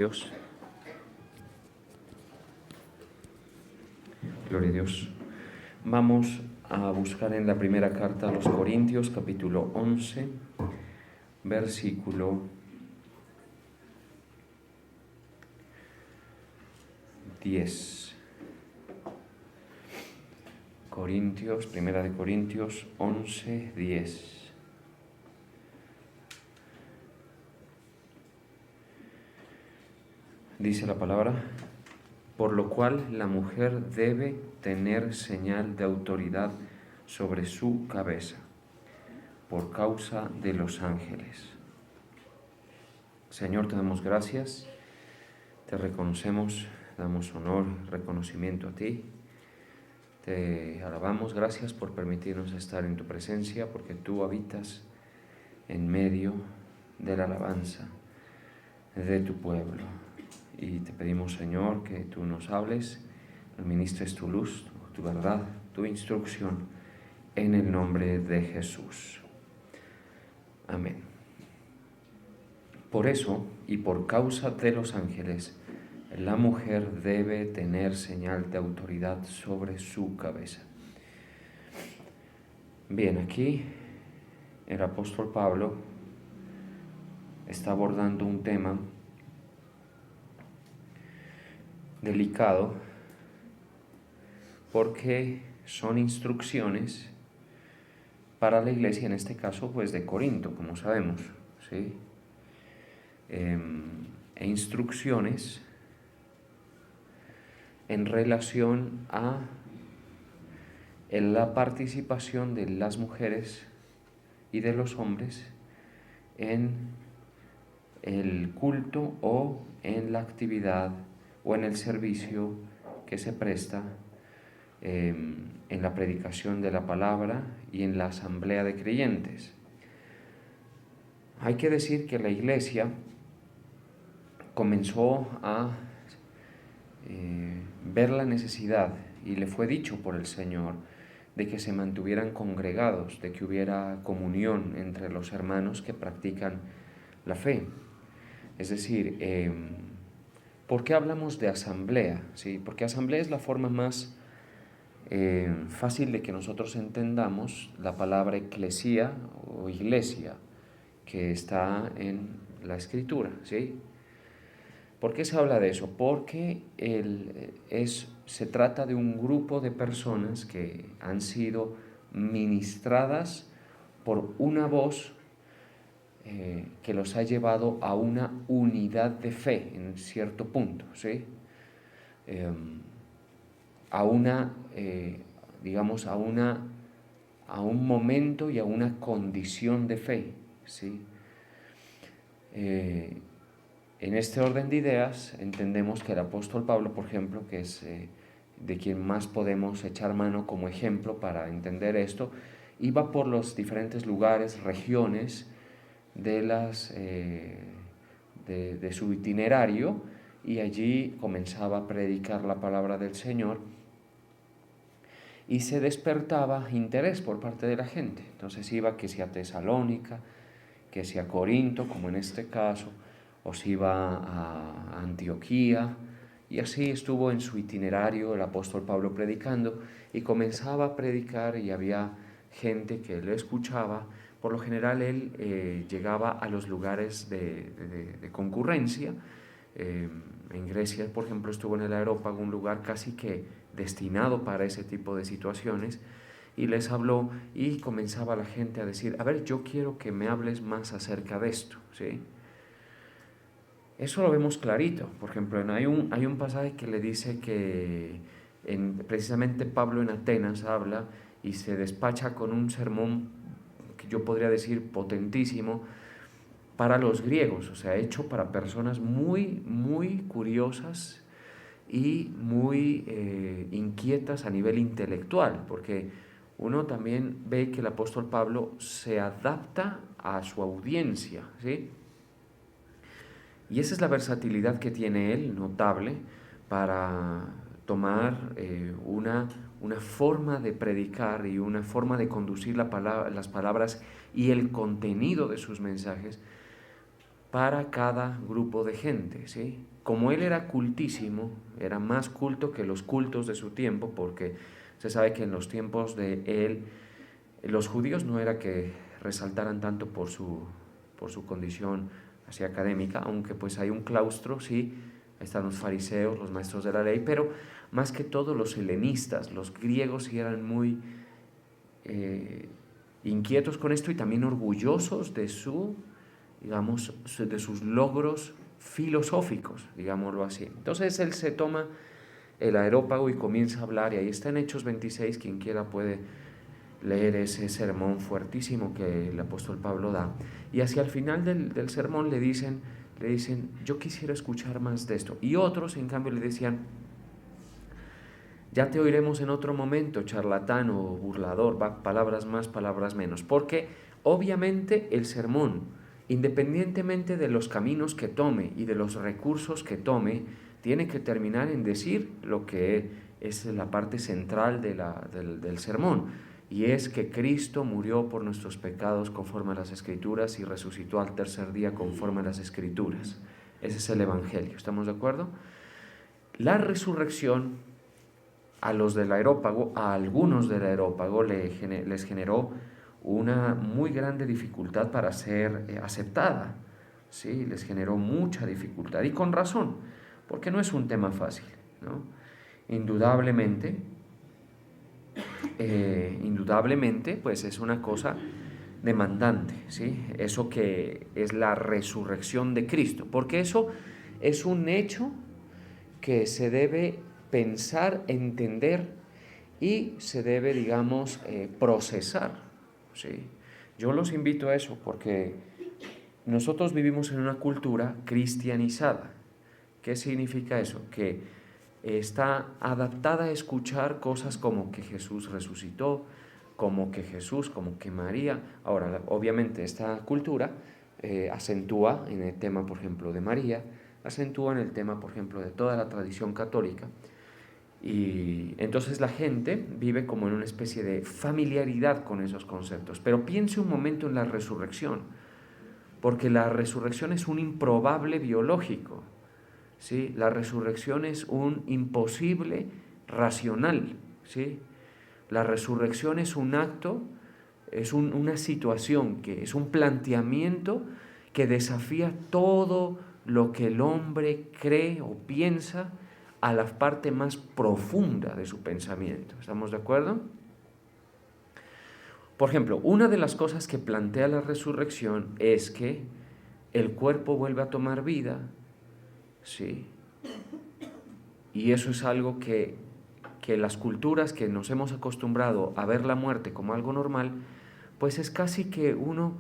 Dios. Gloria a Dios. Vamos a buscar en la primera carta a los Corintios, capítulo 11, versículo 10. Primera de Corintios 11, 10. Dice la palabra: por lo cual la mujer debe tener señal de autoridad sobre su cabeza, por causa de los ángeles. Señor, te damos gracias, te reconocemos, damos honor, reconocimiento a ti. Te alabamos, gracias por permitirnos estar en tu presencia, porque tú habitas en medio de la alabanza de tu pueblo. Y te pedimos, Señor, que tú nos hables, nos ministres tu luz, tu verdad, tu instrucción, en el nombre de Jesús. Amén. Por eso, y por causa de los ángeles, la mujer debe tener señal de autoridad sobre su cabeza. Bien, aquí el apóstol Pablo está abordando un tema delicado, porque son instrucciones para la iglesia, en este caso pues de Corinto, como sabemos, ¿sí? E instrucciones en relación a la participación de las mujeres y de los hombres en el culto o en la actividad o en el servicio que se presta en la predicación de la palabra y en la asamblea de creyentes. Hay que decir que la iglesia comenzó a ver la necesidad, y le fue dicho por el Señor, de que se mantuvieran congregados, de que hubiera comunión entre los hermanos que practican la fe. Es decir, ¿por qué hablamos de asamblea? ¿Sí? Porque asamblea es la forma más fácil de que nosotros entendamos la palabra eclesía o iglesia que está en la Escritura, ¿sí? ¿Por qué se habla de eso? Porque se trata de un grupo de personas que han sido ministradas por una voz que los ha llevado a una unidad de fe en cierto punto, ¿sí? A un momento y a una condición de fe, ¿sí? En este orden de ideas entendemos que el apóstol Pablo, por ejemplo, que es de quien más podemos echar mano como ejemplo para entender esto, iba por los diferentes lugares, regiones de su itinerario, y allí comenzaba a predicar la palabra del Señor y se despertaba interés por parte de la gente. Entonces iba que si a Tesalónica, que si a Corinto, como en este caso, o si iba a Antioquía, y así estuvo en su itinerario el apóstol Pablo predicando, y comenzaba a predicar y había gente que lo escuchaba. Por lo general él llegaba a los lugares de concurrencia. En Grecia, por ejemplo, estuvo en el Areópago, un lugar casi que destinado para ese tipo de situaciones, y les habló y comenzaba la gente a decir: a ver, yo quiero que me hables más acerca de esto, ¿sí? Eso lo vemos clarito. Por ejemplo, hay un pasaje que le dice que precisamente Pablo en Atenas habla y se despacha con un sermón que yo podría decir potentísimo para los griegos, o sea, hecho para personas muy, muy curiosas y muy inquietas a nivel intelectual, porque uno también ve que el apóstol Pablo se adapta a su audiencia, ¿sí? Y esa es la versatilidad que tiene él, notable, para tomar una forma de predicar y una forma de conducir las palabras y el contenido de sus mensajes para cada grupo de gente, ¿sí? Como él era cultísimo, era más culto que los cultos de su tiempo, porque se sabe que en los tiempos de él, los judíos no era que resaltaran tanto por su condición así académica, aunque pues hay un claustro, sí, ahí están los fariseos, los maestros de la ley, pero más que todo los helenistas, los griegos sí eran muy inquietos con esto y también orgullosos de digamos, de sus logros filosóficos, digámoslo así. Entonces él se toma el Areópago y comienza a hablar, y ahí está en Hechos 26, quien quiera puede leer ese sermón fuertísimo que el apóstol Pablo da. Y hacia el final del sermón le dicen, yo quisiera escuchar más de esto. Y otros, en cambio, le decían, ya te oiremos en otro momento, charlatán o burlador, va, palabras más, palabras menos. Porque obviamente el sermón, independientemente de los caminos que tome y de los recursos que tome, tiene que terminar en decir lo que es la parte central del sermón, y es que Cristo murió por nuestros pecados conforme a las Escrituras y resucitó al tercer día conforme a las Escrituras. Ese es el Evangelio, ¿estamos de acuerdo? La resurrección a los del Areópago, a algunos del Areópago les generó una muy grande dificultad para ser aceptada, ¿sí? Les generó mucha dificultad, y con razón, porque no es un tema fácil, ¿no? Indudablemente, pues es una cosa demandante, ¿sí? Eso que es la resurrección de Cristo, porque eso es un hecho que se debe pensar, entender y se debe, digamos, procesar, ¿sí? Yo los invito a eso porque nosotros vivimos en una cultura cristianizada. ¿Qué significa eso? Que está adaptada a escuchar cosas como que Jesús resucitó, como que Jesús, como que María. Ahora, obviamente esta cultura acentúa en el tema, por ejemplo, de María, acentúa en el tema, por ejemplo, de toda la tradición católica, y entonces la gente vive como en una especie de familiaridad con esos conceptos. Pero piense un momento en la resurrección, porque la resurrección es un improbable biológico, ¿sí? La resurrección es un imposible racional, ¿sí? La resurrección es un acto, es una situación, que es un planteamiento que desafía todo lo que el hombre cree o piensa a la parte más profunda de su pensamiento. ¿Estamos de acuerdo? Por ejemplo, una de las cosas que plantea la resurrección es que el cuerpo vuelve a tomar vida, ¿sí? Y eso es algo que las culturas que nos hemos acostumbrado a ver la muerte como algo normal, pues es casi que uno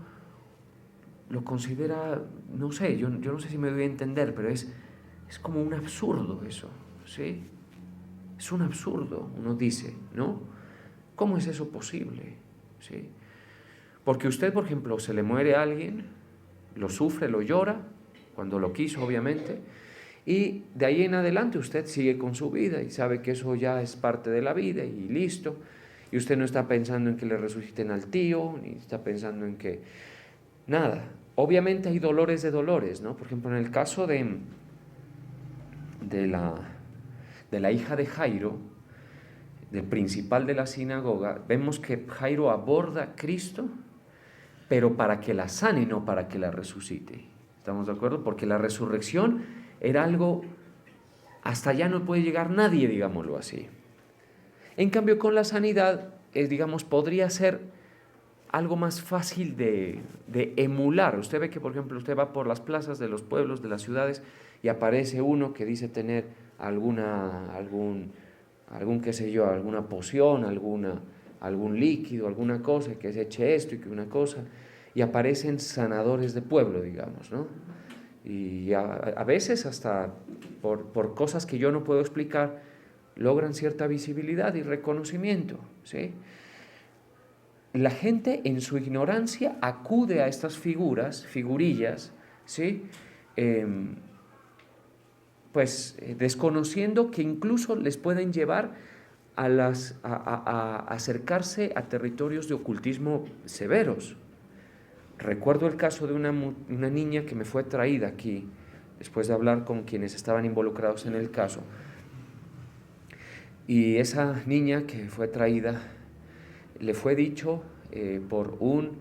lo considera, no sé, yo no sé si me doy a entender, pero es como un absurdo eso, ¿sí? Es un absurdo, uno dice, ¿no? ¿Cómo es eso posible? ¿Sí? Porque usted, por ejemplo, se le muere a alguien, lo sufre, lo llora, cuando lo quiso, obviamente, y de ahí en adelante usted sigue con su vida y sabe que eso ya es parte de la vida y listo. Y usted no está pensando en que le resuciten al tío, ni está pensando en que... Nada. Obviamente hay dolores de dolores, ¿no? Por ejemplo, en el caso de la hija de Jairo, del principal de la sinagoga, vemos que Jairo aborda a Cristo, pero para que la sane, no para que la resucite. ¿Estamos de acuerdo? Porque la resurrección era algo, hasta allá no puede llegar nadie, digámoslo así. En cambio, con la sanidad, digamos, podría ser algo más fácil de emular. Usted ve que, por ejemplo, usted va por las plazas de los pueblos, de las ciudades, y aparece uno que dice tener algún qué sé yo, alguna poción, algún líquido, alguna cosa, que se eche esto y que una cosa, y aparecen sanadores de pueblo, digamos, ¿no? Y a veces hasta por cosas que yo no puedo explicar, logran cierta visibilidad y reconocimiento, ¿sí? La gente en su ignorancia acude a estas figurillas, ¿sí? Desconociendo que incluso les pueden llevar a acercarse a territorios de ocultismo severos. recuerdo el caso de una niña que me fue traída aquí, después de hablar con quienes estaban involucrados en el caso. Y esa niña que fue traída, le fue dicho por un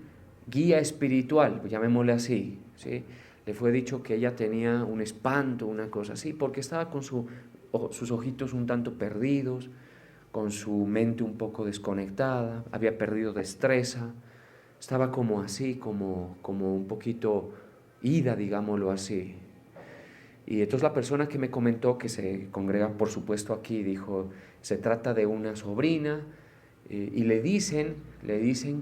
guía espiritual, llamémosle así, ¿sí? Le fue dicho que ella tenía un espanto, una cosa así, porque estaba con sus ojitos un tanto perdidos, con su mente un poco desconectada, había perdido destreza, estaba como así, como un poquito ida, digámoslo así. Y entonces la persona que me comentó, que se congrega por supuesto aquí, dijo, se trata de una sobrina, y le dicen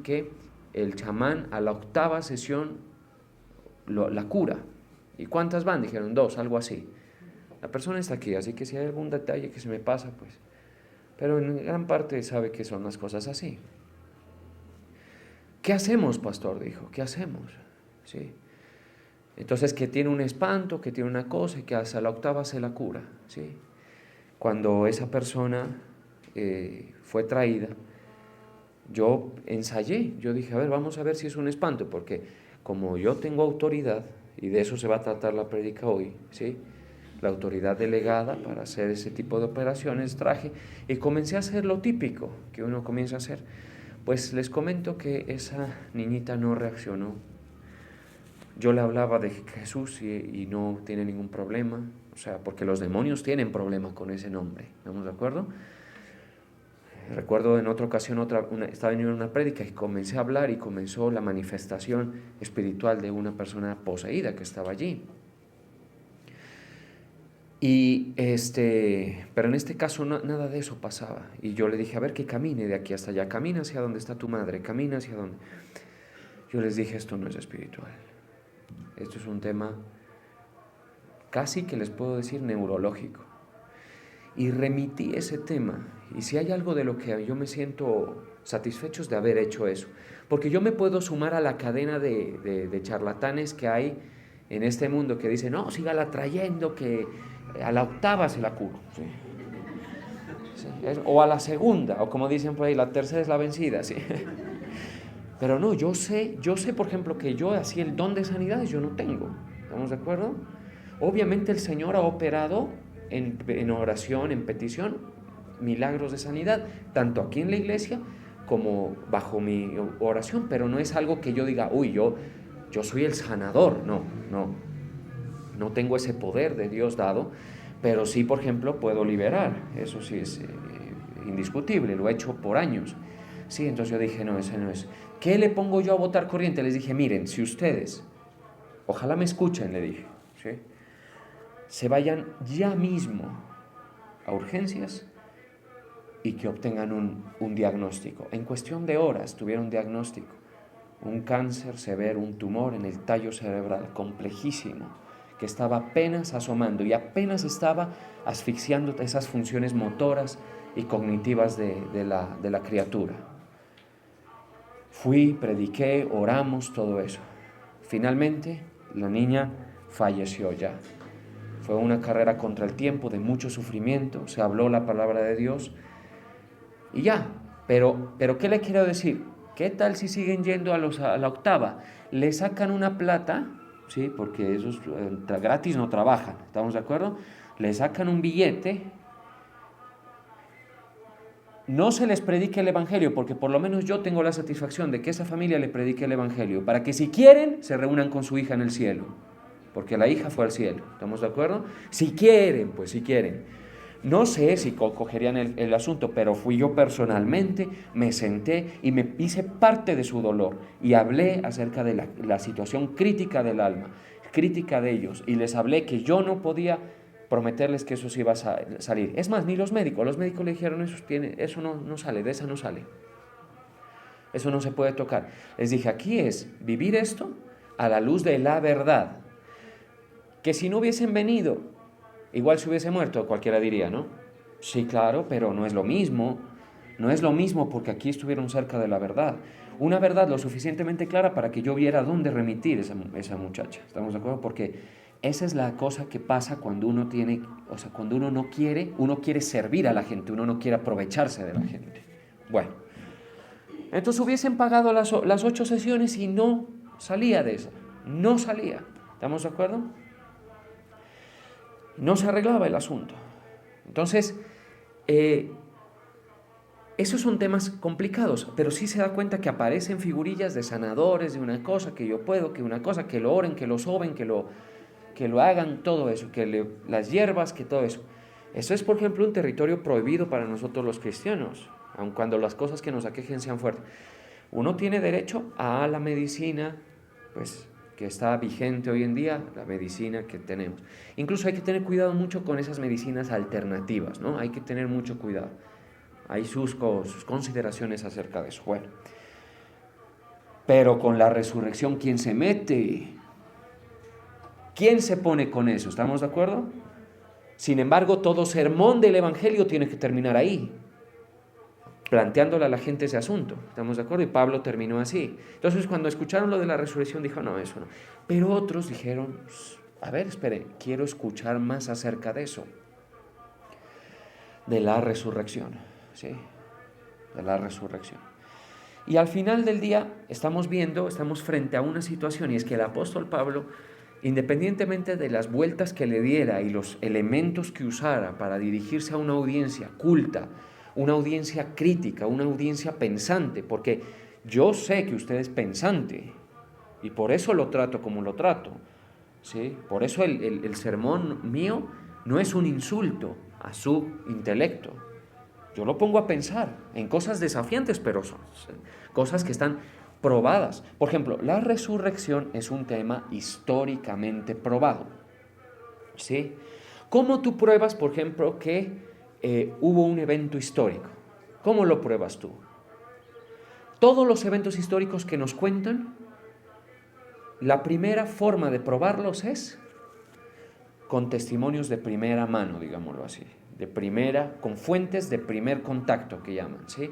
que el chamán a la 8ª sesión la cura. ¿Y cuántas van? Dijeron 2, algo así. La persona está aquí, así que si hay algún detalle que se me pasa, pues... Pero en gran parte sabe que son las cosas así. ¿Qué hacemos, pastor? Dijo, ¿qué hacemos? ¿Sí? Entonces, que tiene un espanto, que tiene una cosa y que hasta la 8ª se la cura. ¿Sí? Cuando esa persona fue traída, yo ensayé, yo dije, a ver, vamos a ver si es un espanto, porque como yo tengo autoridad, y de eso se va a tratar la prédica hoy, ¿sí? La autoridad delegada para hacer ese tipo de operaciones, traje, y comencé a hacer lo típico que uno comienza a hacer. Pues les comento que esa niñita no reaccionó. Yo le hablaba de Jesús y no tiene ningún problema, o sea, porque los demonios tienen problema con ese nombre, ¿estamos de acuerdo? Recuerdo en otra ocasión, estaba en una prédica y comencé a hablar y comenzó la manifestación espiritual de una persona poseída que estaba allí. Y pero en este caso nada de eso pasaba. Y yo le dije, a ver, que camine de aquí hasta allá, camina hacia donde está tu madre, camina hacia donde... Yo les dije, esto no es espiritual. Esto es un tema casi que les puedo decir neurológico. Y remití ese tema. Y si hay algo de lo que yo me siento satisfecho es de haber hecho eso. Porque yo me puedo sumar a la cadena de charlatanes que hay en este mundo que dicen, no, sígala trayendo, que a la 8ª se la curo. ¿Sí? ¿Sí? O a la 2ª, o como dicen por ahí, la 3ª es la vencida. ¿Sí? Pero no, yo sé, por ejemplo, que yo así el don de sanidades yo no tengo. ¿Estamos de acuerdo? Obviamente el Señor ha operado en oración, en petición, milagros de sanidad, tanto aquí en la iglesia como bajo mi oración, pero no es algo que yo diga, uy, yo soy el sanador. No tengo ese poder de Dios dado, pero sí, por ejemplo, puedo liberar. Eso sí es indiscutible, lo he hecho por años. Sí, entonces yo dije, no, ese no es. ¿Qué le pongo yo a votar corriente? Les dije, miren, si ustedes, ojalá me escuchen, le dije, ¿sí? Se vayan ya mismo a urgencias y que obtengan un diagnóstico. En cuestión de horas tuvieron un diagnóstico, un cáncer severo, un tumor en el tallo cerebral complejísimo, que estaba apenas asomando y apenas estaba asfixiando esas funciones motoras y cognitivas de la criatura. Fui, prediqué, oramos, todo eso. Finalmente, la niña falleció ya. Fue una carrera contra el tiempo, de mucho sufrimiento, se habló la palabra de Dios y ya. Pero ¿qué le quiero decir? ¿Qué tal si siguen yendo a la 8ª? Le sacan una plata, ¿sí? Porque esos gratis no trabajan, ¿estamos de acuerdo? Le sacan un billete. No se les predique el evangelio, porque por lo menos yo tengo la satisfacción de que esa familia le predique el evangelio, para que si quieren se reúnan con su hija en el cielo, porque la hija fue al cielo, ¿estamos de acuerdo? Si quieren, pues si quieren. No sé si cogerían el asunto, pero fui yo personalmente, me senté y me hice parte de su dolor y hablé acerca de la situación crítica del alma, crítica de ellos, y les hablé que yo no podía prometerles que eso sí iba a salir. Es más, ni los médicos le dijeron, eso no sale, de esa no sale. Eso no se puede tocar. Les dije, aquí es vivir esto a la luz de la verdad. Que si no hubiesen venido, igual se hubiese muerto, cualquiera diría, ¿no? Sí, claro, pero no es lo mismo. No es lo mismo porque aquí estuvieron cerca de la verdad. Una verdad lo suficientemente clara para que yo viera dónde remitir esa muchacha. ¿Estamos de acuerdo? Porque esa es la cosa que pasa cuando uno cuando uno quiere servir a la gente, uno no quiere aprovecharse de la gente. Bueno, entonces hubiesen pagado las 8 sesiones y no salía de esa, no salía. ¿Estamos de acuerdo? No se arreglaba el asunto. Entonces, esos son temas complicados, pero sí se da cuenta que aparecen figurillas de sanadores, de una cosa que yo puedo, que una cosa, que lo oren, que lo soben, que lo hagan, todo eso, las hierbas, que todo eso. Eso es, por ejemplo, un territorio prohibido para nosotros los cristianos, aun cuando las cosas que nos aquejen sean fuertes. Uno tiene derecho a la medicina, pues, que está vigente hoy en día, la medicina que tenemos. Incluso hay que tener cuidado mucho con esas medicinas alternativas, ¿no? Hay que tener mucho cuidado. Hay sus consideraciones acerca de eso. Bueno, pero con la resurrección, ¿quién se mete? ¿Quién se pone con eso? ¿Estamos de acuerdo? Sin embargo, todo sermón del Evangelio tiene que terminar ahí, planteándole a la gente ese asunto. ¿Estamos de acuerdo? Y Pablo terminó así. Entonces, cuando escucharon lo de la resurrección, dijo, no, eso no. Pero otros dijeron, a ver, espere, quiero escuchar más acerca de eso, de la resurrección, ¿sí? De la resurrección. Y al final del día estamos frente a una situación, y es que el apóstol Pablo, independientemente de las vueltas que le diera y los elementos que usara para dirigirse a una audiencia culta, una audiencia crítica, una audiencia pensante, porque yo sé que usted es pensante y por eso lo trato como lo trato, ¿sí? Por eso el sermón mío no es un insulto a su intelecto. Yo lo pongo a pensar en cosas desafiantes, pero son cosas que están probadas. Por ejemplo, la resurrección es un tema históricamente probado, ¿sí? ¿Cómo tú pruebas, por ejemplo, que hubo un evento histórico? ¿Cómo lo pruebas tú? Todos los eventos históricos que nos cuentan, la primera forma de probarlos es con testimonios de primera mano, digámoslo así, con fuentes de primer contacto que llaman, ¿sí?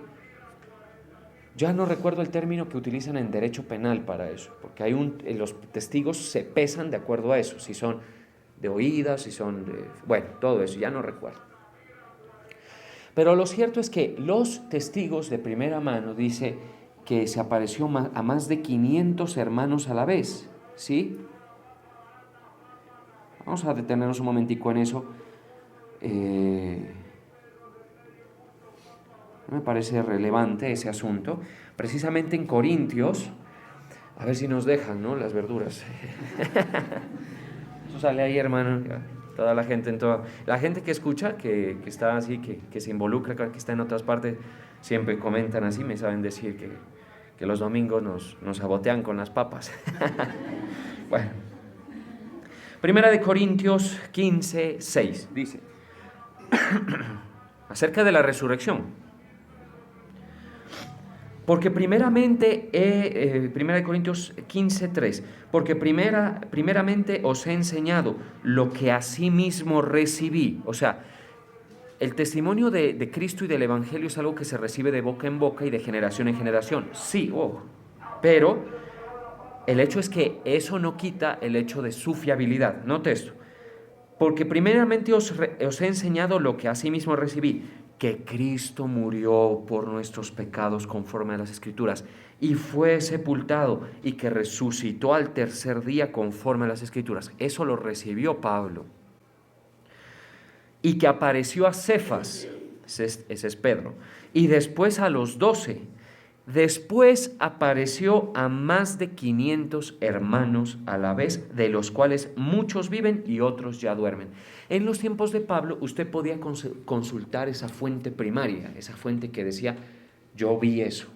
Ya no recuerdo el término que utilizan en derecho penal para eso, porque los testigos se pesan de acuerdo a eso, si son de oídas, si son de... Bueno, todo eso, ya no recuerdo. Pero lo cierto es que los testigos de primera mano dice que se apareció a más de 500 hermanos a la vez, ¿sí? Vamos a detenernos un momentico en eso. Me parece relevante ese asunto. Precisamente en Corintios, a ver si nos dejan, ¿no? Las verduras. Eso sale ahí, hermano. Toda la gente, la gente que escucha, que está así, que se involucra, que está en otras partes, siempre comentan así, me saben decir que los domingos nos sabotean con las papas. Bueno, Primera de Corintios 15, 6, dice, acerca de la resurrección. Porque primeramente, Primera de Corintios 15, 3, porque primeramente os he enseñado lo que asimismo recibí. O sea, el testimonio de Cristo y del Evangelio es algo que se recibe de boca en boca y de generación en generación. Sí, pero el hecho es que eso no quita el hecho de su fiabilidad. Note esto. Porque primeramente os he enseñado lo que asimismo recibí, que Cristo murió por nuestros pecados conforme a las Escrituras, y fue sepultado, y que resucitó al tercer día conforme a las Escrituras. Eso lo recibió Pablo. Y que apareció a Cefas, ese es Pedro, y después a los 12. Después apareció a más de 500 hermanos a la vez, de los cuales muchos viven y otros ya duermen. En los tiempos de Pablo, usted podía consultar esa fuente primaria, esa fuente que decía, yo vi eso,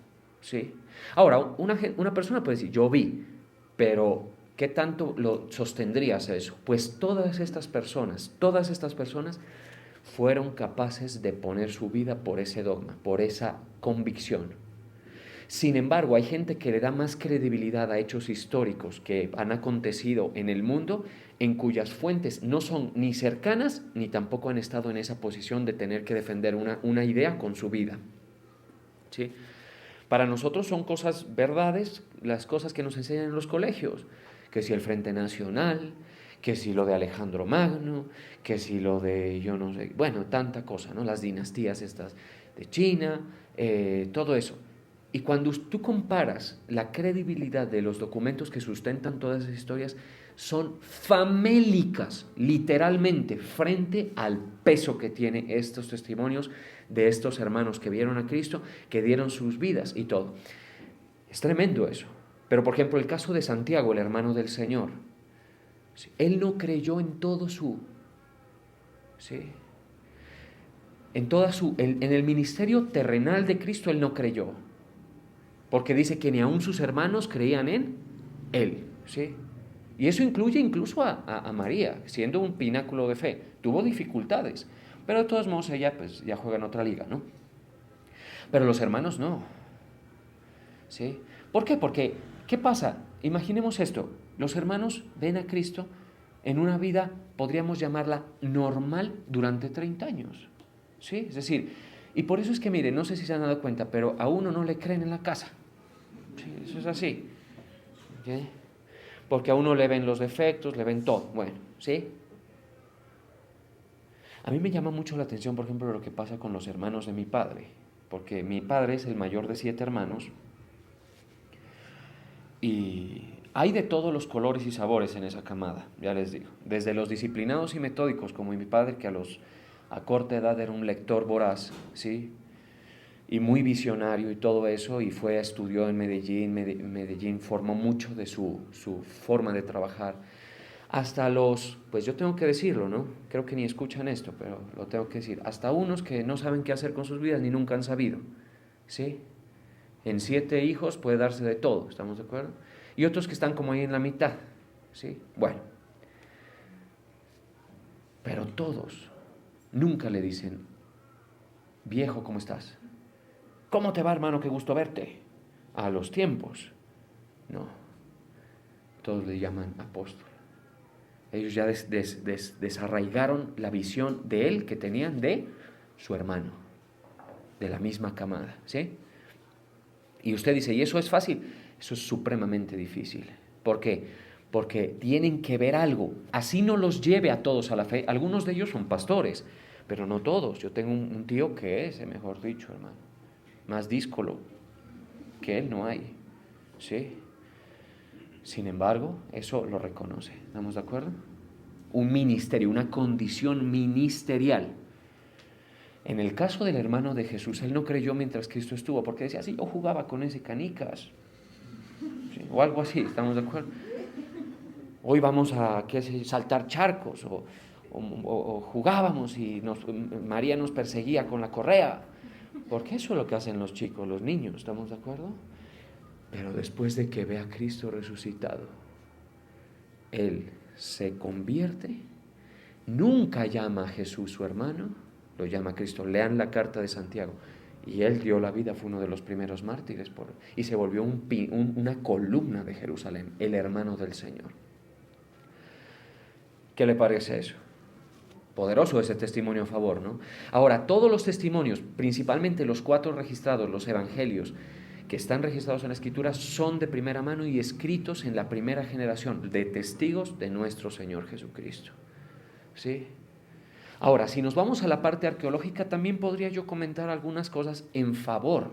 ¿sí? Ahora, una persona puede decir, yo vi, pero ¿qué tanto lo sostendrías eso? Pues todas estas personas fueron capaces de poner su vida por ese dogma, por esa convicción. Sin embargo, hay gente que le da más credibilidad a hechos históricos que han acontecido en el mundo, en cuyas fuentes no son ni cercanas ni tampoco han estado en esa posición de tener que defender una idea con su vida, ¿sí? Para nosotros son cosas verdades, las cosas que nos enseñan en los colegios, que si el Frente Nacional, que si lo de Alejandro Magno, que si lo de yo no sé, bueno, tanta cosa, ¿no? Las dinastías estas de China, todo eso. Y cuando tú comparas la credibilidad de los documentos que sustentan todas esas historias, son famélicas, literalmente, frente al peso que tienen estos testimonios de estos hermanos que vieron a Cristo, que dieron sus vidas y todo. Es tremendo eso. Pero por ejemplo, el caso de Santiago, el hermano del Señor, él no creyó en todo su... ¿sí? En el ministerio terrenal de Cristo él no creyó, porque dice que ni aun sus hermanos creían en él, ¿sí? Y eso incluye incluso a María, siendo un pináculo de fe. Tuvo dificultades, pero de todos modos ella pues ya juega en otra liga, ¿no? Pero los hermanos no, ¿sí? ¿Por qué? Porque, ¿qué pasa? Imaginemos esto, los hermanos ven a Cristo en una vida, podríamos llamarla normal, durante 30 años, ¿sí? Es decir, y por eso es que, mire, no sé si se han dado cuenta, pero a uno no le creen en la casa, ¿sí? Eso es así, ¿sí? Porque a uno le ven los defectos, le ven todo, bueno, ¿sí? A mí me llama mucho la atención, por ejemplo, lo que pasa con los hermanos de mi padre, porque mi padre es el mayor de 7 hermanos, y hay de todos los colores y sabores en esa camada, ya les digo, desde los disciplinados y metódicos, como mi padre, que a corta edad era un lector voraz, ¿sí? Y muy visionario y todo eso, y estudió en Medellín, Medellín formó mucho de su forma de trabajar, hasta pues yo tengo que decirlo, ¿no? Creo que ni escuchan esto, pero lo tengo que decir, hasta unos que no saben qué hacer con sus vidas ni nunca han sabido, ¿sí? En 7 hijos puede darse de todo, ¿estamos de acuerdo? Y otros que están como ahí en la mitad, ¿sí? Bueno, pero todos nunca le dicen, viejo, ¿cómo estás? ¿Cómo te va, hermano? Qué gusto verte. A los tiempos. No. Todos le llaman apóstol. Ellos ya desarraigaron la visión de él que tenían de su hermano, de la misma camada, ¿sí? Y usted dice, ¿y eso es fácil? Eso es supremamente difícil. ¿Por qué? Porque tienen que ver algo. Así no los lleve a todos a la fe. Algunos de ellos son pastores, pero no todos. Yo tengo un tío que es, mejor dicho, hermano, más díscolo que él no hay, ¿sí? Sin embargo, eso lo reconoce, ¿estamos de acuerdo? Un ministerio, una condición ministerial. En el caso del hermano de Jesús, él no creyó mientras Cristo estuvo, porque decía, sí, yo jugaba con ese canicas, ¿sí? O algo así, ¿estamos de acuerdo? Hoy vamos a saltar charcos, o jugábamos y María nos perseguía con la correa, porque eso es lo que hacen los chicos, los niños, ¿estamos de acuerdo? Pero después de que ve a Cristo resucitado, él se convierte, nunca llama a Jesús su hermano, lo llama a Cristo. Lean la carta de Santiago. Y él dio la vida, fue uno de los primeros mártires, y se volvió una columna de Jerusalén, el hermano del Señor. ¿Qué le parece eso? Poderoso ese testimonio a favor, ¿no? Ahora, todos los testimonios, principalmente los 4 registrados, los evangelios, que están registrados en la Escritura, son de primera mano y escritos en la primera generación de testigos de nuestro Señor Jesucristo, ¿sí? Ahora, si nos vamos a la parte arqueológica, también podría yo comentar algunas cosas en favor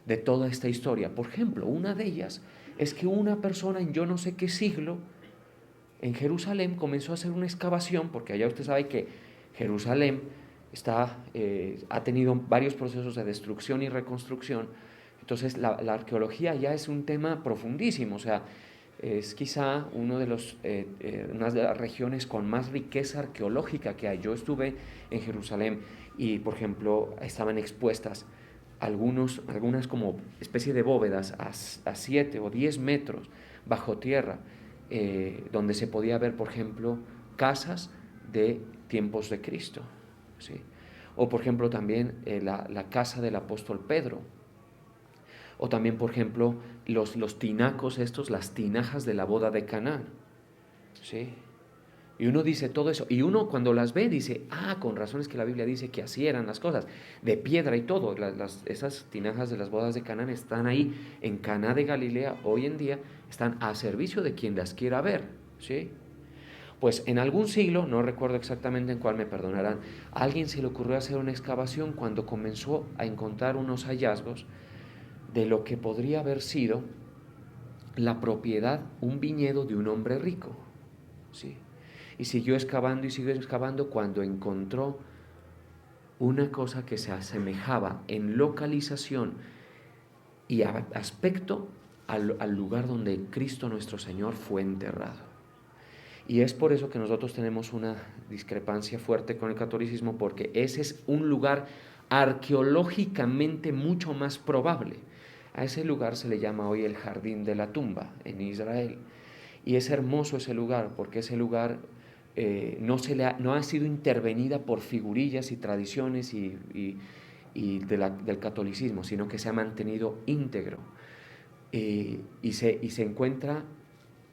de toda esta historia. Por ejemplo, una de ellas es que una persona en yo no sé qué siglo en Jerusalén comenzó a hacer una excavación, porque allá usted sabe que Jerusalén ha tenido varios procesos de destrucción y reconstrucción. Entonces la arqueología ya es un tema profundísimo, o sea, es quizá una de las regiones con más riqueza arqueológica que hay. Yo estuve en Jerusalén y, por ejemplo, estaban expuestas algunas como especie de bóvedas a 7 o 10 metros bajo tierra, donde se podía ver, por ejemplo, casas de tiempos de Cristo, ¿sí? O, por ejemplo, también la casa del apóstol Pedro. O también, por ejemplo, los tinacos estos, las tinajas de la boda de Caná, ¿sí? Y uno dice todo eso, y uno cuando las ve dice, con razón es que la Biblia dice que así eran las cosas, de piedra y todo. Esas tinajas de las bodas de Canaán están ahí en Caná de Galilea, hoy en día están a servicio de quien las quiera ver, ¿sí? Pues en algún siglo, no recuerdo exactamente en cuál, me perdonarán, a alguien se le ocurrió hacer una excavación cuando comenzó a encontrar unos hallazgos de lo que podría haber sido la propiedad, un viñedo de un hombre rico, ¿sí? Y siguió excavando y siguió excavando cuando encontró una cosa que se asemejaba en localización y aspecto al lugar donde Cristo nuestro Señor fue enterrado. Y es por eso que nosotros tenemos una discrepancia fuerte con el catolicismo, porque ese es un lugar arqueológicamente mucho más probable. A ese lugar se le llama hoy el Jardín de la Tumba en Israel. Y es hermoso ese lugar, porque ese lugar no ha sido intervenida por figurillas y tradiciones del catolicismo, sino que se ha mantenido íntegro. Y se encuentra,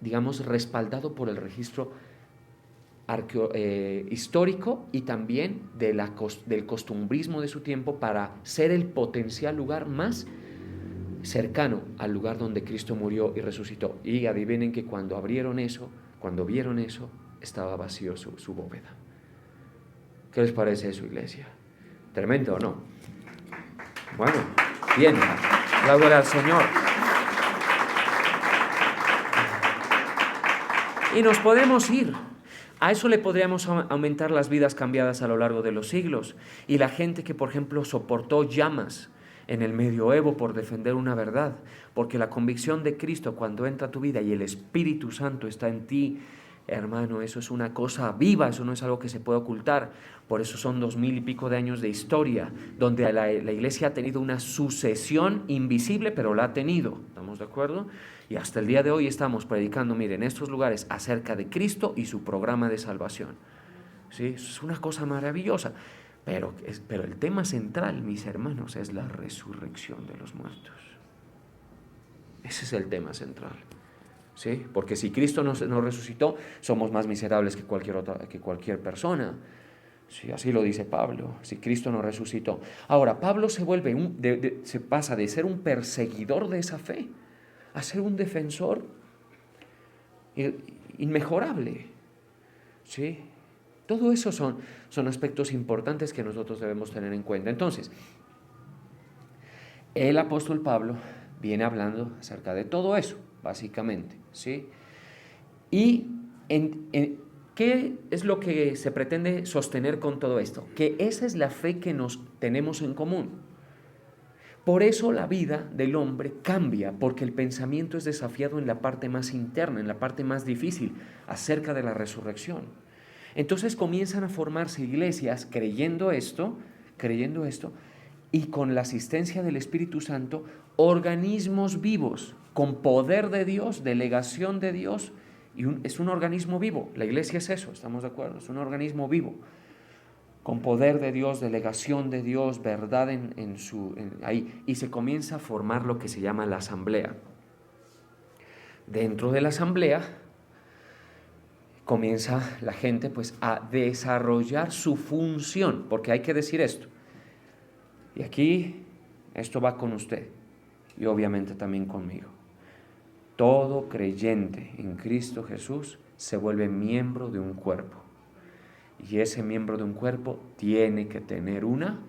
digamos, respaldado por el registro histórico y también del costumbrismo de su tiempo, para ser el potencial lugar más cercano al lugar donde Cristo murió y resucitó. Y adivinen que cuando vieron eso, estaba vacío su bóveda. ¿Qué les parece eso, iglesia? ¿Tremendo o no? Bueno, bien, gloria al Señor. Y nos podemos ir. A eso le podríamos aumentar las vidas cambiadas a lo largo de los siglos. Y la gente que, por ejemplo, soportó llamas en el medioevo por defender una verdad. Porque la convicción de Cristo, cuando entra a tu vida y el Espíritu Santo está en ti, hermano, eso es una cosa viva, eso no es algo que se puede ocultar. Por eso son 2000 y pico de años de historia, donde la iglesia ha tenido una sucesión invisible, pero la ha tenido. ¿Estamos de acuerdo? Y hasta el día de hoy estamos predicando, miren, en estos lugares acerca de Cristo y su programa de salvación. ¿Sí? Es una cosa maravillosa. Pero el tema central, mis hermanos, es la resurrección de los muertos. Ese es el tema central. ¿Sí? Porque si Cristo nos resucitó, somos más miserables que cualquier persona. Sí, así lo dice Pablo, si Cristo nos resucitó. Ahora, Pablo se pasa de ser un perseguidor de esa fe a ser un defensor inmejorable. ¿Sí? Todo eso son aspectos importantes que nosotros debemos tener en cuenta. Entonces, el apóstol Pablo viene hablando acerca de todo eso, básicamente, ¿sí? Y ¿qué es lo que se pretende sostener con todo esto? Que esa es la fe que nos tenemos en común. Por eso la vida del hombre cambia, porque el pensamiento es desafiado en la parte más interna, en la parte más difícil, acerca de la resurrección. Entonces comienzan a formarse iglesias creyendo esto, y con la asistencia del Espíritu Santo, organismos vivos, con poder de Dios, delegación de Dios, y es un organismo vivo. La iglesia es eso, ¿estamos de acuerdo? Es un organismo vivo, con poder de Dios, delegación de Dios, verdad ahí, y se comienza a formar lo que se llama la asamblea. Dentro de la asamblea comienza la gente pues a desarrollar su función, porque hay que decir esto, y aquí esto va con usted y obviamente también conmigo. Todo creyente en Cristo Jesús se vuelve miembro de un cuerpo. Y ese miembro de un cuerpo tiene que tener una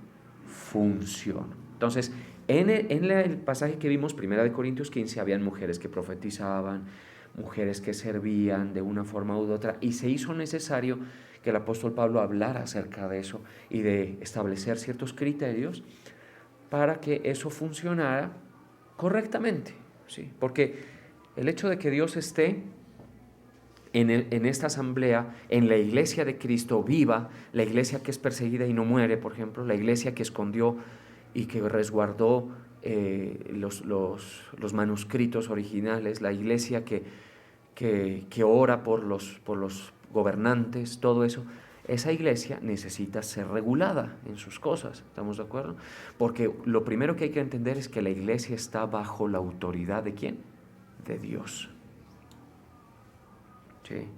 función. Entonces, en el pasaje que vimos, 1 Corintios 15, habían mujeres que profetizaban, mujeres que servían de una forma u otra, y se hizo necesario que el apóstol Pablo hablara acerca de eso y de establecer ciertos criterios para que eso funcionara correctamente, ¿sí? Porque el hecho de que Dios esté en esta asamblea, en la iglesia de Cristo viva, la iglesia que es perseguida y no muere, por ejemplo, la iglesia que escondió y que resguardó los manuscritos originales, la iglesia que ora por los gobernantes, todo eso, esa iglesia necesita ser regulada en sus cosas, ¿estamos de acuerdo? Porque lo primero que hay que entender es que la iglesia está bajo la autoridad ¿de quién? De Dios. Sí.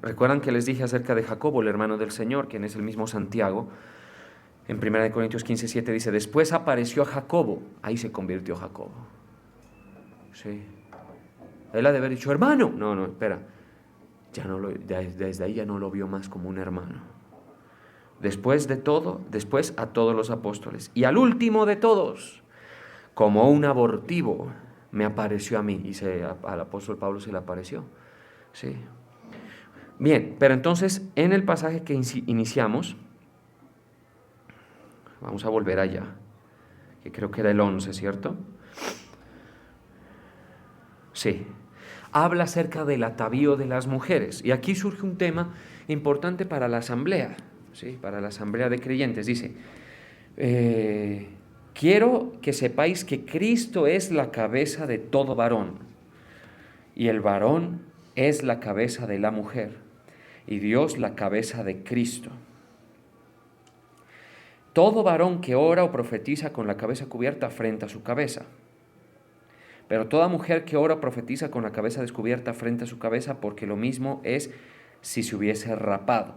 ¿Recuerdan que les dije acerca de Jacobo, el hermano del Señor, quien es el mismo Santiago? En 1 Corintios 15:7 dice, después apareció a Jacobo, ahí se convirtió Jacobo. Sí. Él ha de haber dicho, hermano. No, espera. Desde ahí ya no lo vio más como un hermano. Después a todos los apóstoles. Y al último de todos, como un abortivo, me apareció a mí. Y al apóstol Pablo se le apareció. Sí. Bien, pero entonces en el pasaje que iniciamos, vamos a volver allá, que creo que era el 11, ¿cierto? Sí. Habla acerca del atavío de las mujeres. Y aquí surge un tema importante para la asamblea, ¿sí? Para la asamblea de creyentes. Dice, quiero que sepáis que Cristo es la cabeza de todo varón, y el varón es la cabeza de la mujer, y Dios la cabeza de Cristo. Todo varón que ora o profetiza con la cabeza cubierta afrenta su cabeza. Pero toda mujer que ora o profetiza con la cabeza descubierta afrenta su cabeza, porque lo mismo es si se hubiese rapado.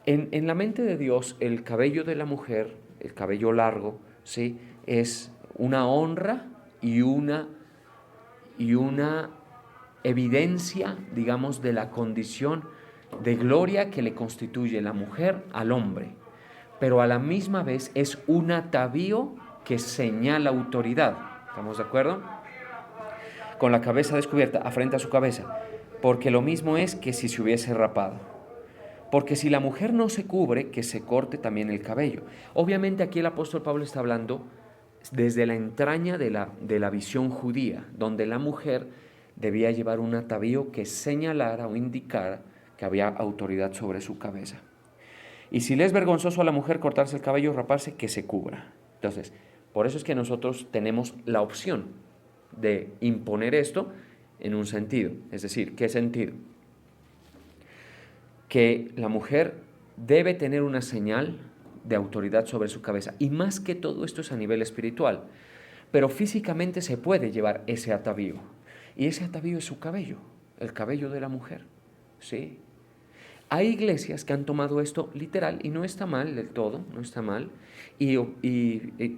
En la mente de Dios, el cabello de la mujer, el cabello largo, ¿sí?, es una honra y una evidencia, digamos, de la condición de gloria que le constituye la mujer al hombre. Pero a la misma vez es un atavío que señala autoridad. ¿Estamos de acuerdo? Con la cabeza descubierta, afrenta su cabeza, porque lo mismo es que si se hubiese rapado. Porque si la mujer no se cubre, que se corte también el cabello. Obviamente aquí el apóstol Pablo está hablando desde la entraña de la visión judía, donde la mujer debía llevar un atavío que señalara o indicara que había autoridad sobre su cabeza. Y si le es vergonzoso a la mujer cortarse el cabello o raparse, que se cubra. Entonces, por eso es que nosotros tenemos la opción de imponer esto en un sentido. Es decir, ¿qué sentido? Que la mujer debe tener una señal de autoridad sobre su cabeza. Y más que todo esto es a nivel espiritual. Pero físicamente se puede llevar ese atavío. Y ese atavío es su cabello, el cabello de la mujer. ¿Sí? Hay iglesias que han tomado esto literal y no está mal del todo, no está mal, y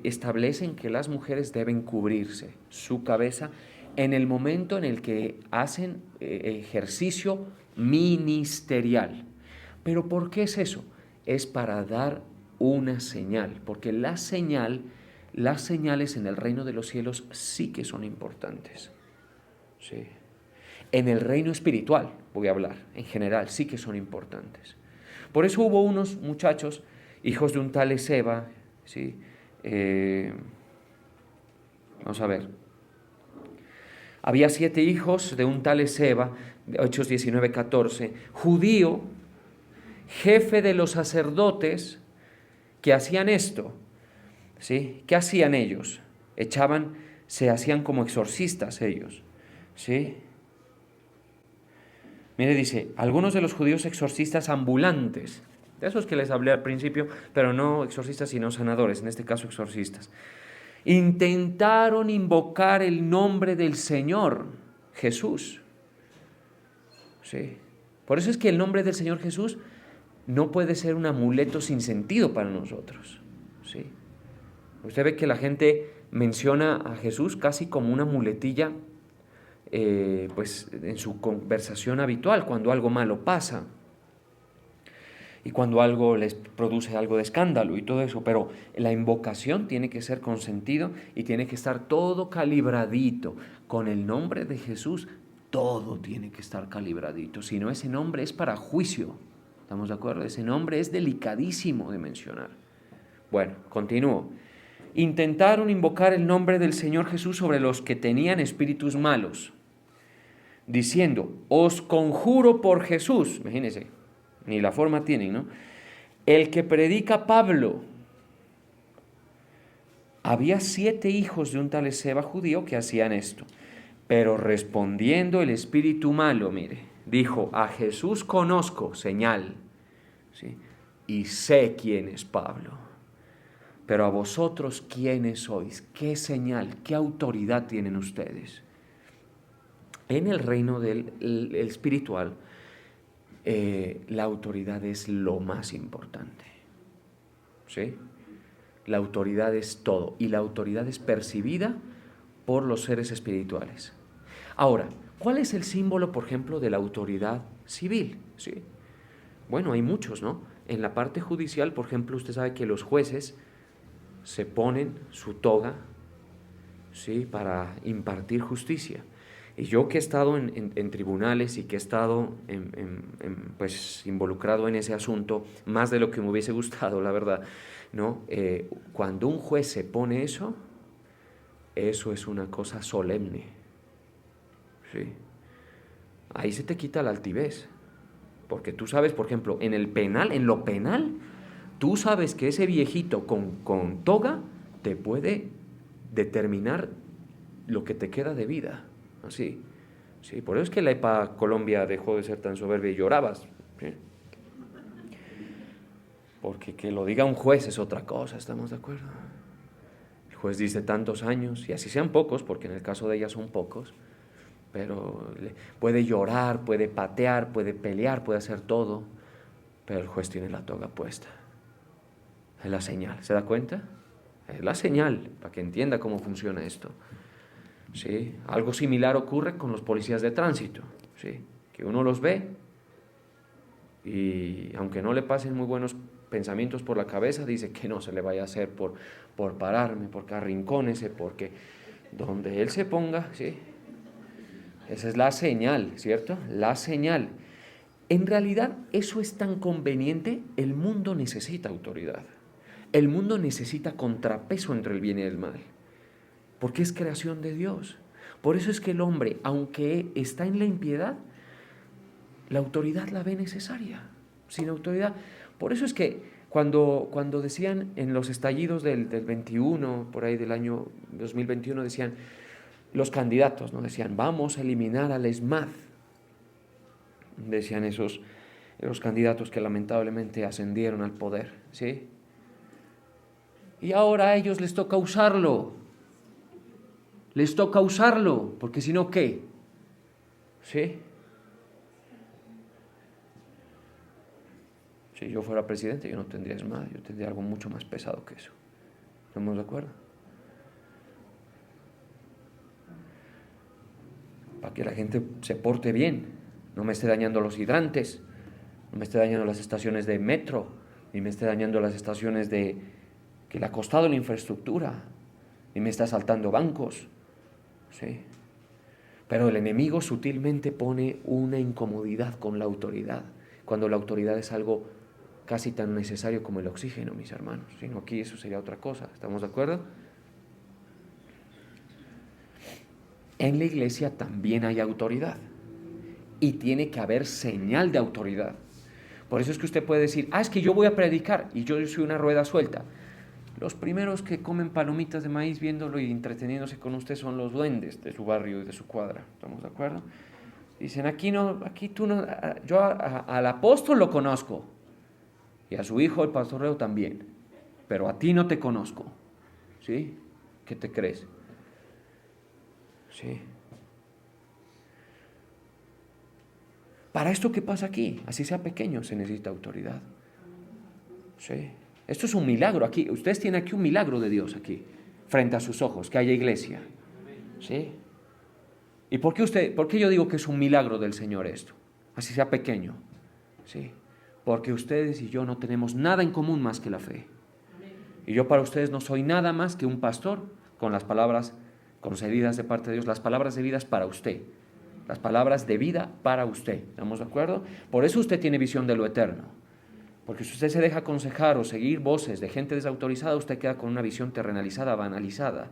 establecen que las mujeres deben cubrirse su cabeza en el momento en el que hacen ejercicio ministerial. ¿Pero por qué es eso? Es para dar una señal, porque las señales en el reino de los cielos sí que son importantes. Sí. En el reino espiritual, voy a hablar, en general, sí que son importantes. Por eso hubo unos muchachos, hijos de un tal Eseba, ¿sí? Vamos a ver. Había 7 hijos de un tal Eseba, Hechos 19:14, judío, jefe de los sacerdotes, que hacían esto, ¿sí? ¿Qué hacían ellos? Se hacían como exorcistas ellos, ¿sí? Mire, dice, algunos de los judíos exorcistas ambulantes, de esos que les hablé al principio, pero no exorcistas sino sanadores, en este caso exorcistas, intentaron invocar el nombre del Señor Jesús. Sí. Por eso es que el nombre del Señor Jesús no puede ser un amuleto sin sentido para nosotros. Sí. Usted ve que la gente menciona a Jesús casi como una muletilla, pues en su conversación habitual, cuando algo malo pasa y cuando algo les produce algo de escándalo y todo eso, pero la invocación tiene que ser con sentido y tiene que estar todo calibradito. Con el nombre de Jesús todo tiene que estar calibradito, si no ese nombre es para juicio. ¿Estamos de acuerdo? Ese nombre es delicadísimo de mencionar. Bueno, continúo. Intentaron invocar el nombre del Señor Jesús sobre los que tenían espíritus malos, diciendo, os conjuro por Jesús, imagínense, ni la forma tienen, ¿no? El que predica Pablo. Había 7 hijos de un tal Eseba judío que hacían esto, pero respondiendo el espíritu malo, mire, dijo, a Jesús conozco, señal, ¿sí? Y sé quién es Pablo, pero a vosotros, ¿quiénes sois? ¿Qué señal, qué autoridad tienen ustedes? En el reino del espiritual, la autoridad es lo más importante, ¿sí? La autoridad es todo, y la autoridad es percibida por los seres espirituales. Ahora, ¿cuál es el símbolo, por ejemplo, de la autoridad civil? ¿Sí? Bueno, hay muchos, ¿no? en la parte judicial, por ejemplo, usted sabe que los jueces se ponen su toga, ¿sí?, para impartir justicia. Y yo que he estado en tribunales y que he estado pues, involucrado en ese asunto, más de lo que me hubiese gustado, la verdad, ¿no? Cuando un juez se pone eso es una cosa solemne, ¿sí? Ahí se te quita la altivez, porque tú sabes, por ejemplo, en lo penal, tú sabes que ese viejito con toga te puede determinar lo que te queda de vida, así. Sí, por eso es que la EPA Colombia dejó de ser tan soberbia y llorabas, ¿sí? Porque que lo diga un juez es otra cosa, ¿estamos de acuerdo? El juez dice tantos años, y así sean pocos, porque en el caso de ella son pocos, pero puede llorar, puede patear, puede pelear, puede hacer todo, pero el juez tiene la toga puesta. Es la señal, ¿se da cuenta? Es la señal, para que entienda cómo funciona esto. ¿Sí? Algo similar ocurre con los policías de tránsito, ¿sí? Que uno los ve y aunque no le pasen muy buenos pensamientos por la cabeza, dice que no se le vaya a hacer por pararme, porque arrincónese, porque donde él se ponga, ¿sí? Esa es la señal, ¿cierto? La señal. En realidad eso es tan conveniente, el mundo necesita autoridad. El mundo necesita contrapeso entre el bien y el mal, porque es creación de Dios. Por eso es que el hombre, aunque está en la impiedad, la autoridad la ve necesaria. Sin autoridad. Por eso es que cuando decían en los estallidos del 21, por ahí del año 2021, decían los candidatos, ¿no? Decían, vamos a eliminar al ESMAD. Decían esos candidatos que lamentablemente ascendieron al poder, ¿sí? Y ahora a ellos les toca usarlo. Les toca usarlo, porque si no, ¿qué? ¿Sí? Si yo fuera presidente, yo no tendría ESMAD, yo tendría algo mucho más pesado que eso. ¿Estamos de acuerdo? Para que la gente se porte bien, no me esté dañando los hidrantes, no me esté dañando las estaciones de metro, ni me esté dañando las estaciones que le ha costado la infraestructura, ni me está asaltando bancos, ¿sí? Pero el enemigo sutilmente pone una incomodidad con la autoridad, cuando la autoridad es algo casi tan necesario como el oxígeno, mis hermanos. Si no, aquí eso sería otra cosa. ¿Estamos de acuerdo? En la iglesia también hay autoridad y tiene que haber señal de autoridad. Por eso es que usted puede decir, es que yo voy a predicar y yo soy una rueda suelta. Los primeros que comen palomitas de maíz viéndolo y entreteniéndose con usted son los duendes de su barrio y de su cuadra. ¿Estamos de acuerdo? Dicen, aquí tú no, yo al apóstol lo conozco y a su hijo el pastoreo también, pero a ti no te conozco. ¿Sí? ¿Qué te crees? Sí. Para esto que pasa aquí, así sea pequeño, se necesita autoridad. Sí. Esto es un milagro aquí. Ustedes tienen aquí un milagro de Dios aquí, frente a sus ojos, que haya iglesia. ¿Sí? ¿Y por qué yo digo que es un milagro del Señor esto? Así sea pequeño. ¿Sí? Porque ustedes y yo no tenemos nada en común más que la fe. Y yo para ustedes no soy nada más que un pastor con las palabras concedidas de parte de Dios, las palabras de vida para usted. Las palabras de vida para usted. ¿Estamos de acuerdo? Por eso usted tiene visión de lo eterno. Porque si usted se deja aconsejar o seguir voces de gente desautorizada, usted queda con una visión terrenalizada, banalizada.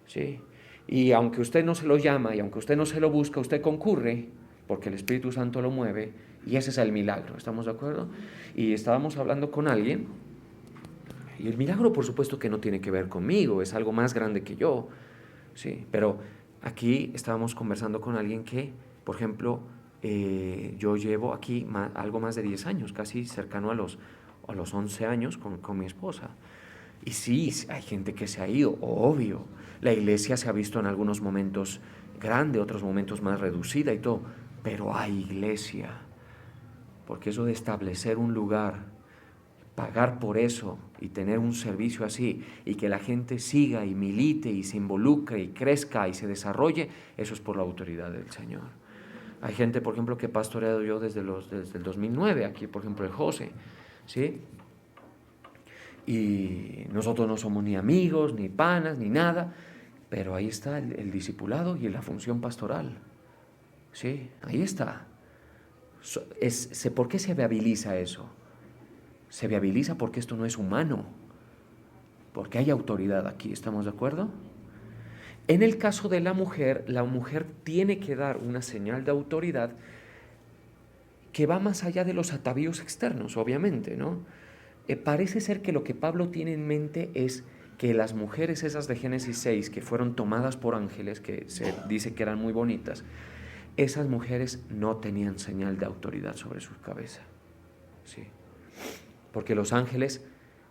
¿Sí? Y aunque usted no se lo llama y aunque usted no se lo busca, usted concurre porque el Espíritu Santo lo mueve y ese es el milagro. ¿Estamos de acuerdo? Y estábamos hablando con alguien y el milagro por supuesto que no tiene que ver conmigo, es algo más grande que yo. Sí, pero aquí estábamos conversando con alguien que, por ejemplo, yo llevo aquí algo más de 10 años, casi cercano a los 11 años con mi esposa. Y sí, hay gente que se ha ido, obvio. La iglesia se ha visto en algunos momentos grande, otros momentos más reducida y todo, pero hay iglesia. Porque eso de establecer un lugar, pagar por eso y tener un servicio así y que la gente siga y milite y se involucre y crezca y se desarrolle, eso es por la autoridad del Señor. Hay gente, por ejemplo, que he pastoreado yo desde el 2009, aquí por ejemplo el José, ¿sí? Y nosotros no somos ni amigos, ni panas, ni nada, pero ahí está el discipulado y la función pastoral, ¿sí? Ahí está. ¿Por qué se viabiliza eso? Se viabiliza porque esto no es humano, porque hay autoridad aquí, ¿estamos de acuerdo? En el caso de la mujer tiene que dar una señal de autoridad que va más allá de los atavíos externos, obviamente, ¿no? Parece ser que lo que Pablo tiene en mente es que las mujeres esas de Génesis 6, que fueron tomadas por ángeles, que se dice que eran muy bonitas, esas mujeres no tenían señal de autoridad sobre su cabeza, ¿sí? Porque los ángeles,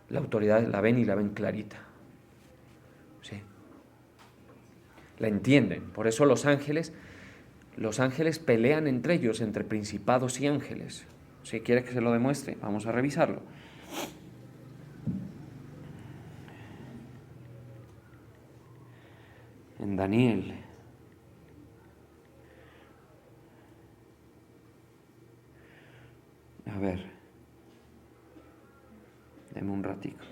la autoridad la ven y la ven clarita, ¿sí? La entienden. Por eso los ángeles pelean entre ellos, entre principados y ángeles. Si quiere que se lo demuestre, vamos a revisarlo. En Daniel. A ver. Deme un ratico.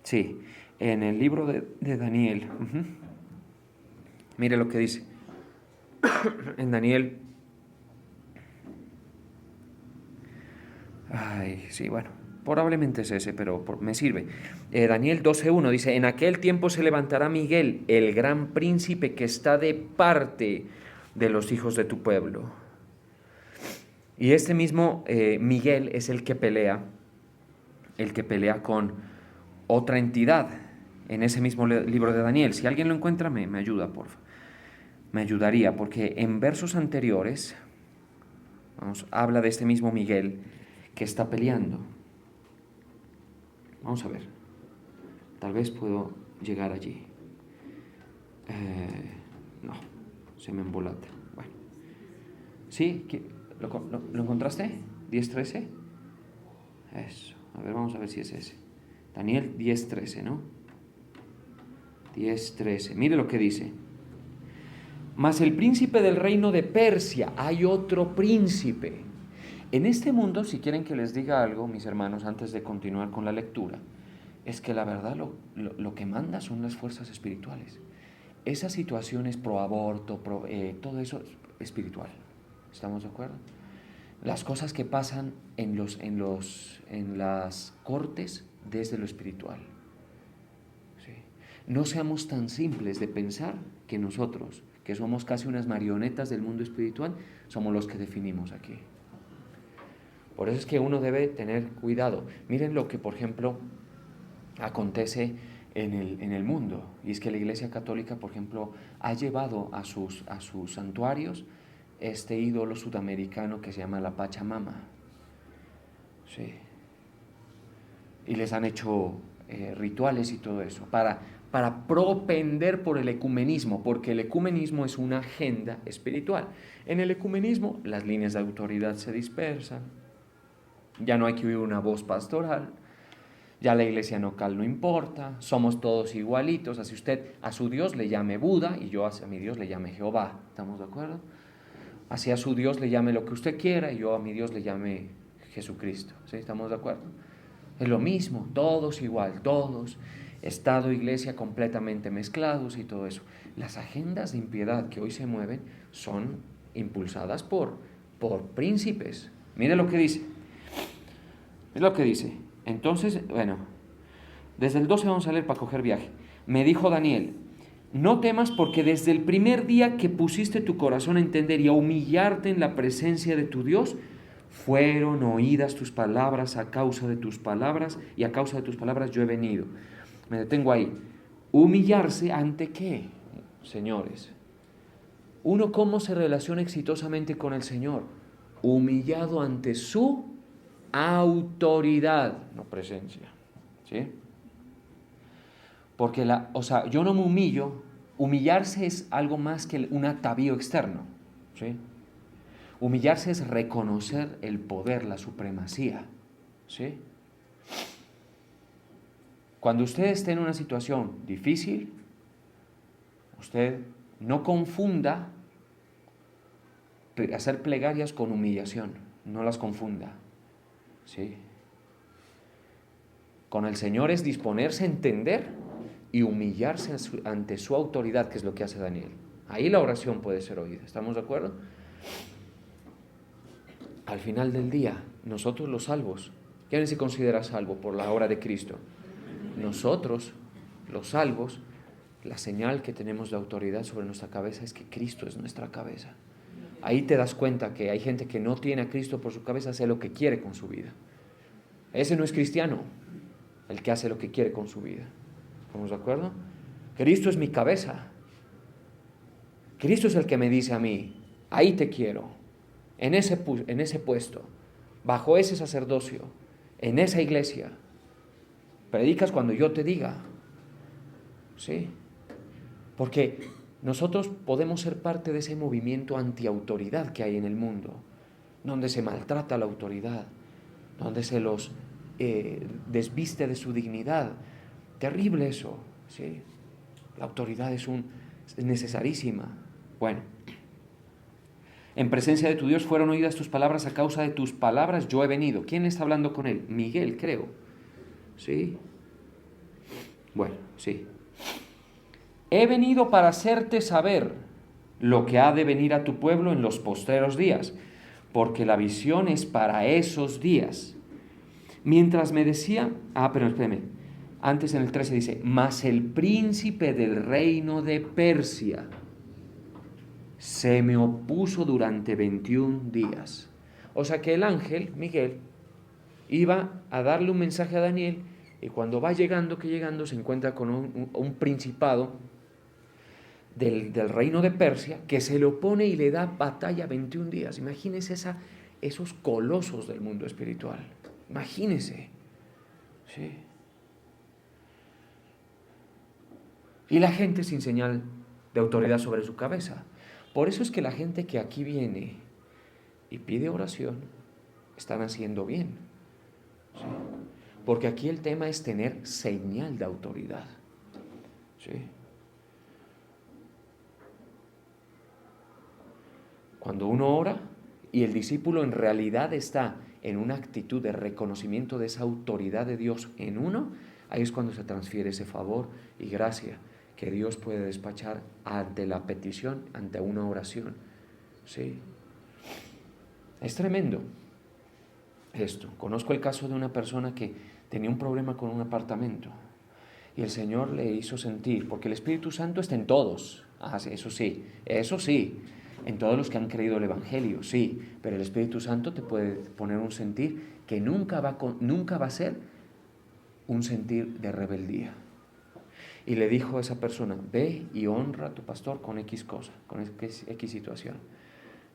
Sí, en el libro de Daniel. Mire lo que dice. En Daniel. Ay, sí, bueno. Probablemente es ese, pero me sirve. Daniel 12:1 dice, en aquel tiempo se levantará Miguel, el gran príncipe que está de parte de los hijos de tu pueblo. Y este mismo Miguel es el que pelea con otra entidad en ese mismo libro de Daniel. Si alguien lo encuentra, me ayuda, por favor. Me ayudaría, porque en versos anteriores habla de este mismo Miguel que está peleando. Vamos a ver, tal vez puedo llegar allí. No, se me embolata. Bueno, ¿sí? ¿Lo encontraste? ¿10:13? Eso, a ver, vamos a ver si es ese. Daniel 10:13, ¿no? 10:13, mire lo que dice. Mas el príncipe del reino de Persia, hay otro príncipe. En este mundo, si quieren que les diga algo, mis hermanos, antes de continuar con la lectura, es que la verdad lo que manda son las fuerzas espirituales. Esas situaciones pro aborto, todo eso es espiritual. ¿Estamos de acuerdo? Las cosas que pasan en las cortes desde lo espiritual. ¿Sí? No seamos tan simples de pensar que nosotros, que somos casi unas marionetas del mundo espiritual, somos los que definimos aquí. Por eso es que uno debe tener cuidado. Miren lo que, por ejemplo, acontece en el mundo. Y es que la Iglesia Católica, por ejemplo, ha llevado a sus santuarios este ídolo sudamericano que se llama la Pachamama. Sí. Y les han hecho rituales y todo eso para propender por el ecumenismo, porque el ecumenismo es una agenda espiritual. En el ecumenismo las líneas de autoridad se dispersan, ya no hay que oír una voz pastoral, ya la iglesia local no importa, somos todos igualitos, así usted a su Dios le llame Buda y yo a mi Dios le llame Jehová, ¿estamos de acuerdo? Así a su Dios le llame lo que usted quiera y yo a mi Dios le llame Jesucristo, ¿sí? ¿Estamos de acuerdo? Es lo mismo, todos igual, todos, Estado, iglesia completamente mezclados y todo eso. Las agendas de impiedad que hoy se mueven son impulsadas por príncipes. Mire lo que dice. Es lo que dice. Entonces, bueno, desde el 12 vamos a leer para coger viaje. Me dijo Daniel, no temas porque desde el primer día que pusiste tu corazón a entender y a humillarte en la presencia de tu Dios, fueron oídas tus palabras a causa de tus palabras y a causa de tus palabras yo he venido. Me detengo ahí. ¿Humillarse ante qué, señores? ¿Uno cómo se relaciona exitosamente con el Señor? Humillado ante su autoridad, no presencia, ¿sí? Porque yo no me humillo, humillarse es algo más que un atavío externo, ¿sí? Humillarse es reconocer el poder, la supremacía, ¿sí? Cuando usted esté en una situación difícil, usted no confunda hacer plegarias con humillación, no las confunda. ¿Sí? Con el Señor es disponerse a entender y humillarse ante su autoridad, que es lo que hace Daniel. Ahí la oración puede ser oída, ¿estamos de acuerdo? Al final del día, nosotros los salvos, ¿quién se considera salvo por la obra de Cristo? Nosotros, los salvos, la señal que tenemos de autoridad sobre nuestra cabeza es que Cristo es nuestra cabeza. Ahí te das cuenta que hay gente que no tiene a Cristo por su cabeza, hace lo que quiere con su vida. Ese no es cristiano, el que hace lo que quiere con su vida. ¿Estamos de acuerdo? Cristo es mi cabeza. Cristo es el que me dice a mí, ahí te quiero, en ese puesto, bajo ese sacerdocio, en esa iglesia. Predicas cuando yo te diga. ¿Sí? Porque nosotros podemos ser parte de ese movimiento antiautoridad que hay en el mundo, donde se maltrata la autoridad, donde se los desviste de su dignidad. Terrible eso, ¿sí? La autoridad es necesarísima. Bueno, en presencia de tu Dios fueron oídas tus palabras, a causa de tus palabras yo he venido. ¿Quién está hablando con él? Miguel, creo. ¿Sí? Bueno, sí. He venido para hacerte saber lo que ha de venir a tu pueblo en los postreros días, porque la visión es para esos días. Mientras me decía, pero espérame, antes en el 13 dice, mas el príncipe del reino de Persia se me opuso durante 21 días. O sea que el ángel, Miguel, iba a darle un mensaje a Daniel, y cuando va llegando se encuentra con un principado del reino de Persia, que se le opone y le da batalla 21 días. Imagínense esos colosos del mundo espiritual. Imagínense. ¿Sí? Y la gente sin señal de autoridad sobre su cabeza. Por eso es que la gente que aquí viene y pide oración, están haciendo bien. ¿Sí? Porque aquí el tema es tener señal de autoridad. ¿Sí? Cuando uno ora y el discípulo en realidad está en una actitud de reconocimiento de esa autoridad de Dios en uno, ahí es cuando se transfiere ese favor y gracia que Dios puede despachar ante la petición, ante una oración. ¿Sí? Es tremendo esto. Conozco el caso de una persona que tenía un problema con un apartamento y el Señor le hizo sentir, porque el Espíritu Santo está en todos. Sí, eso sí, en todos los que han creído el Evangelio, sí, pero el Espíritu Santo te puede poner un sentir que nunca va a ser un sentir de rebeldía. Y le dijo a esa persona, ve y honra a tu pastor con X cosa, con X situación.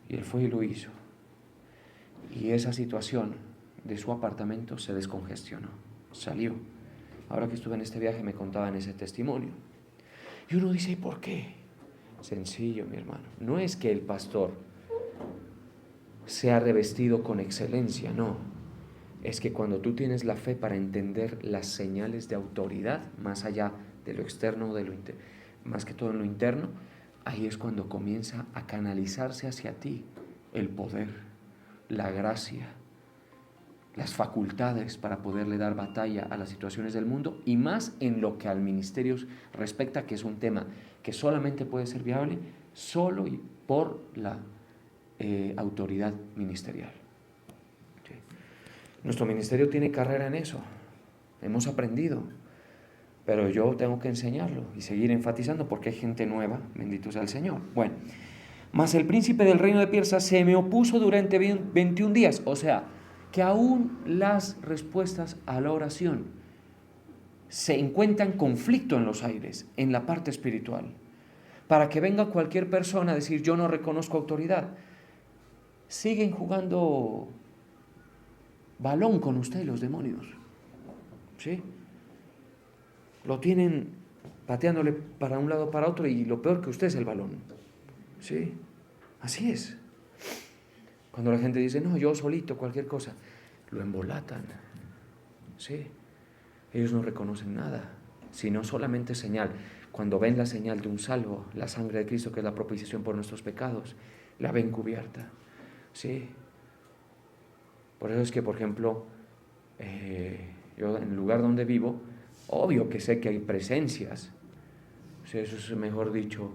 Y él fue y lo hizo. Y esa situación de su apartamento se descongestionó, salió. Ahora que estuve en este viaje me contaban ese testimonio. Y uno dice, ¿y por qué? Sencillo, mi hermano. No es que el pastor sea revestido con excelencia, no. Es que cuando tú tienes la fe para entender las señales de autoridad, más allá de lo externo, más que todo en lo interno, ahí es cuando comienza a canalizarse hacia ti el poder, la gracia, las facultades para poderle dar batalla a las situaciones del mundo, y más en lo que al ministerio respecta, que es un tema que solamente puede ser viable solo y por la autoridad ministerial. ¿Sí? Nuestro ministerio tiene carrera en eso, hemos aprendido, pero yo tengo que enseñarlo y seguir enfatizando porque hay gente nueva, bendito sea el Señor. Bueno, mas el príncipe del reino de Persia se me opuso durante 21 días, o sea, que aún las respuestas a la oración se encuentran conflicto en los aires, en la parte espiritual, para que venga cualquier persona a decir yo no reconozco autoridad. Siguen jugando balón con usted los demonios, ¿sí? Lo tienen pateándole para un lado para otro y lo peor que usted es el balón, ¿sí? Así es. Cuando la gente dice, no, yo solito, cualquier cosa, lo embolatan, ¿sí? Ellos no reconocen nada, sino solamente señal. Cuando ven la señal de un salvo, la sangre de Cristo, que es la propiciación por nuestros pecados, la ven cubierta. Sí. Por eso es que, por ejemplo, yo en el lugar donde vivo, obvio que sé que hay presencias. O sea, eso es, mejor dicho,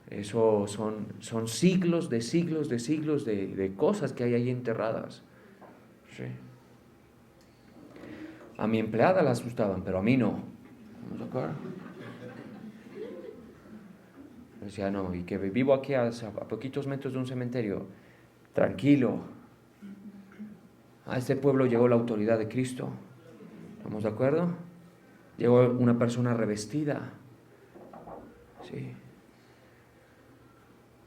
eso son siglos de cosas que hay ahí enterradas. Sí. A mi empleada la asustaban, pero a mí no. ¿Vamos de acuerdo? Decía, no, y que vivo aquí a poquitos metros de un cementerio, tranquilo. A este pueblo llegó la autoridad de Cristo. ¿Estamos de acuerdo? Llegó una persona revestida. Sí.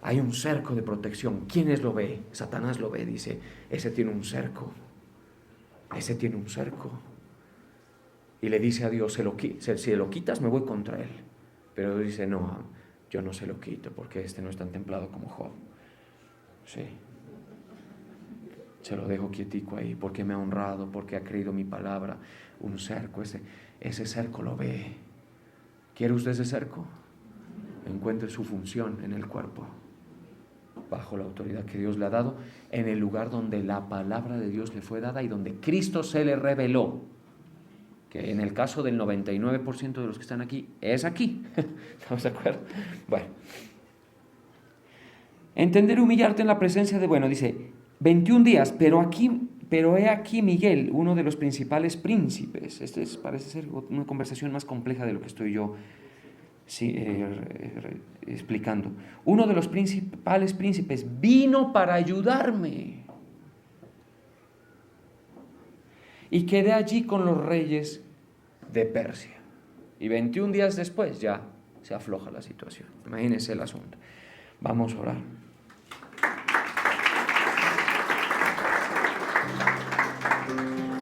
Hay un cerco de protección. ¿Quiénes lo ve? Satanás lo ve, dice, ese tiene un cerco. Ese tiene un cerco. Y le dice a Dios, si lo quitas me voy contra él. Pero Dios dice, no, yo no se lo quito porque este no es tan templado como Job. Sí. Se lo dejo quietico ahí porque me ha honrado, porque ha creído mi palabra. Un cerco, ese cerco lo ve. ¿Quiere usted ese cerco? Encuentre su función en el cuerpo, bajo la autoridad que Dios le ha dado, en el lugar donde la palabra de Dios le fue dada y donde Cristo se le reveló. Que en el caso del 99% de los que están aquí, es aquí. ¿Estamos de acuerdo? Bueno. Entender y humillarte en la presencia de, dice, 21 días, pero he aquí Miguel, uno de los principales príncipes. Parece ser una conversación más compleja de lo que estoy yo explicando. Uno de los principales príncipes vino para ayudarme. Y quedé allí con los reyes de Persia. Y 21 días después ya se afloja la situación. Imagínense el asunto. Vamos a orar.